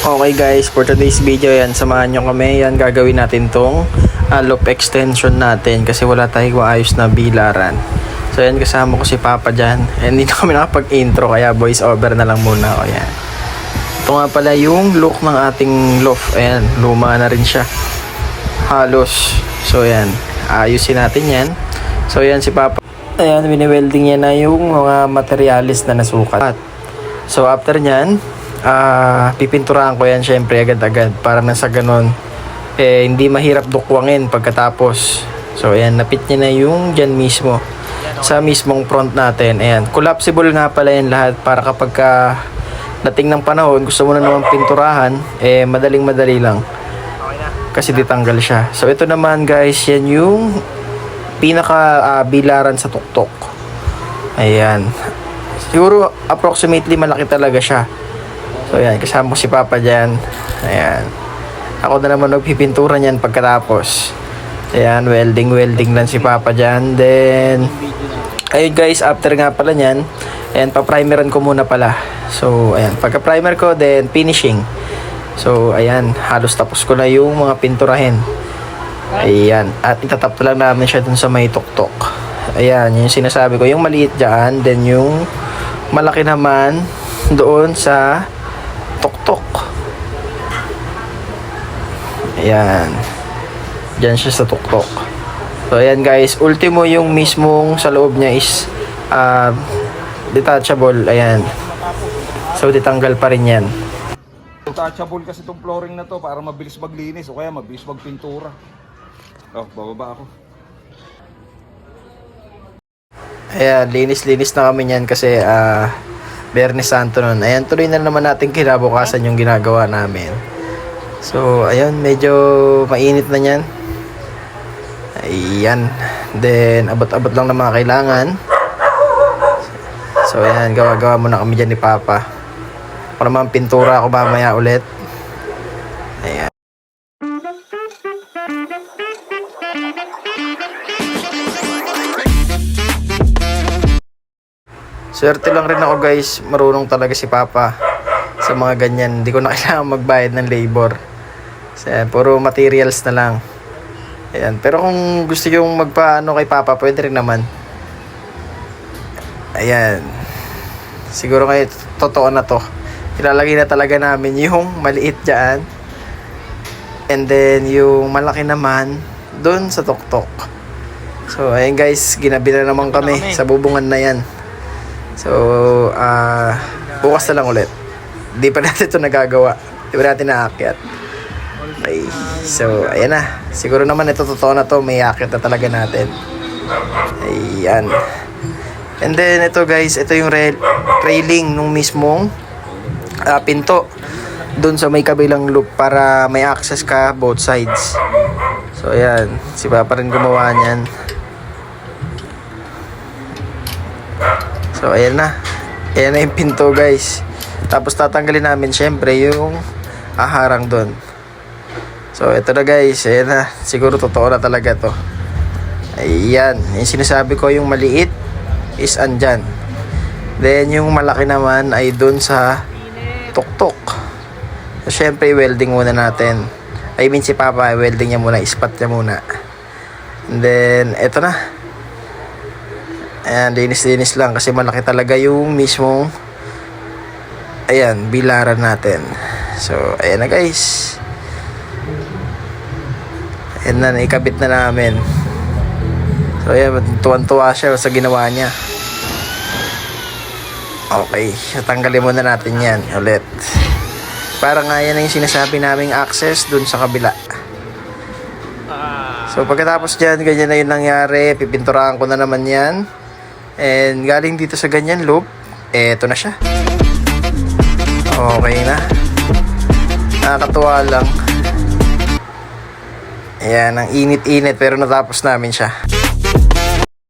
Okay guys, for today's video yan, samahan nyo kami. Yan, gagawin natin tong loop extension natin kasi wala tayong maayos na bilaran. So yan, kasama ko si Papa dyan. And hindi na kami nakapag-intro kaya voice over na lang muna. O yan. Ito nga pala yung look ng ating loft. Ayan, luma na rin siya. Halos. So yan, ayusin natin yan. So yan si Papa. Ayan, wini-welding niya na yung mga materialis na nasukat. So after nyan, pipinturahan ko yan syempre agad-agad para na sa ganun hindi mahirap dukwangin pagkatapos. So ayan, napit niya na yung dyan mismo sa mismong front natin. Ayan, collapsible nga pala yan lahat para kapag dating ng panahon gusto mo na naman pinturahan, madaling-madali lang kasi ditanggal siya. So ito naman guys, yan yung pinaka bilaran sa tuktok. Ayan, siguro approximately malaki talaga siya. So ayan, kasama ko si Papa dyan. Ayan, ako na naman magpipintura niyan pagkatapos. Ayan, welding lang si Papa dyan. Then ayun guys, after nga pala nyan, ayan, pa-primeran ko muna pala. So ayan, pagka-primer ko, then finishing. So ayan, halos tapos ko na yung mga pinturahin. Ayan, at itatap lang namin siya dun sa may tuktok. Ayan, yung sinasabi ko, yung maliit dyan, then yung malaki naman doon sa tuktok. Ayan, dyan siya sa tuktok. So ayan guys, ultimo yung mismong sa loob niya is detachable. Ayan, so ditanggal pa rin yan. Detachable kasi itong flooring na to para mabilis maglinis o kaya mabilis magpintura. Oh, bababa ako. Ayan, linis na kami niyan kasi Biyernes Santo nun. Ayan, tuloy na naman natin kinabukasan yung ginagawa namin. So, ayun, medyo mainit na yan. Ayan. Then, abot-abot lang ng mga kailangan. So, ayan, gawa-gawa muna kami dyan ni Papa. Ako naman, pintura ako mamaya ulit. Ayan. Swerte lang rin ako guys, marunong talaga si Papa sa mga ganyan. Hindi ko na kailangan magbayad ng labor. So, ayan, puro materials na lang. Ayan. Pero kung gusto yung magpaano kay Papa, pwede rin naman. Ayan. Siguro ngayon, totoo na to. Ilalagay na talaga namin yung maliit dyan. And then, yung malaki naman, dun sa tuktok. So, ayan guys, ginabi na naman kami sa bubungan na yan. So, bukas na lang ulit. Di pa natin ito nagagawa. Di pa natin naakyat. Okay. So, ayan na. Siguro naman ito totoo na to. May akyat na talaga natin. Ayan. And then, ito guys, ito yung railing nung mismong pinto. Doon sa may kabilang loop para may access ka both sides. So, ayan. Si Papa rin gumawa niyan. So, ayan na. Ayan na yung pinto, guys. Tapos, tatanggalin namin, syempre, yung harang doon. So, ito na, guys. Ayan na. Siguro, totoo na talaga to. Ayan. Yung sinasabi ko, yung maliit is andyan. Then, yung malaki naman ay doon sa tuktok. So, syempre, welding muna natin. I mean, si Papa, welding niya muna. Ispat niya muna. And then, ito na. Ayan, linis lang kasi malaki talaga yung mismong bilaran natin. So, ayan na guys. Ayan na, ikabit na namin. So, ayan, tuwan-tuwa siya sa ginawa niya. Okay, tanggalin muna natin yan ulit. Para nga yan yung sinasabi naming access dun sa kabila. So, pagkatapos dyan, ganyan na yung nangyari. Pipinturahan ko na naman yan. And galing dito sa ganyan loop, eto na siya. Okay na. Nakakatuwa lang. Ayan, ang init-init pero natapos namin siya.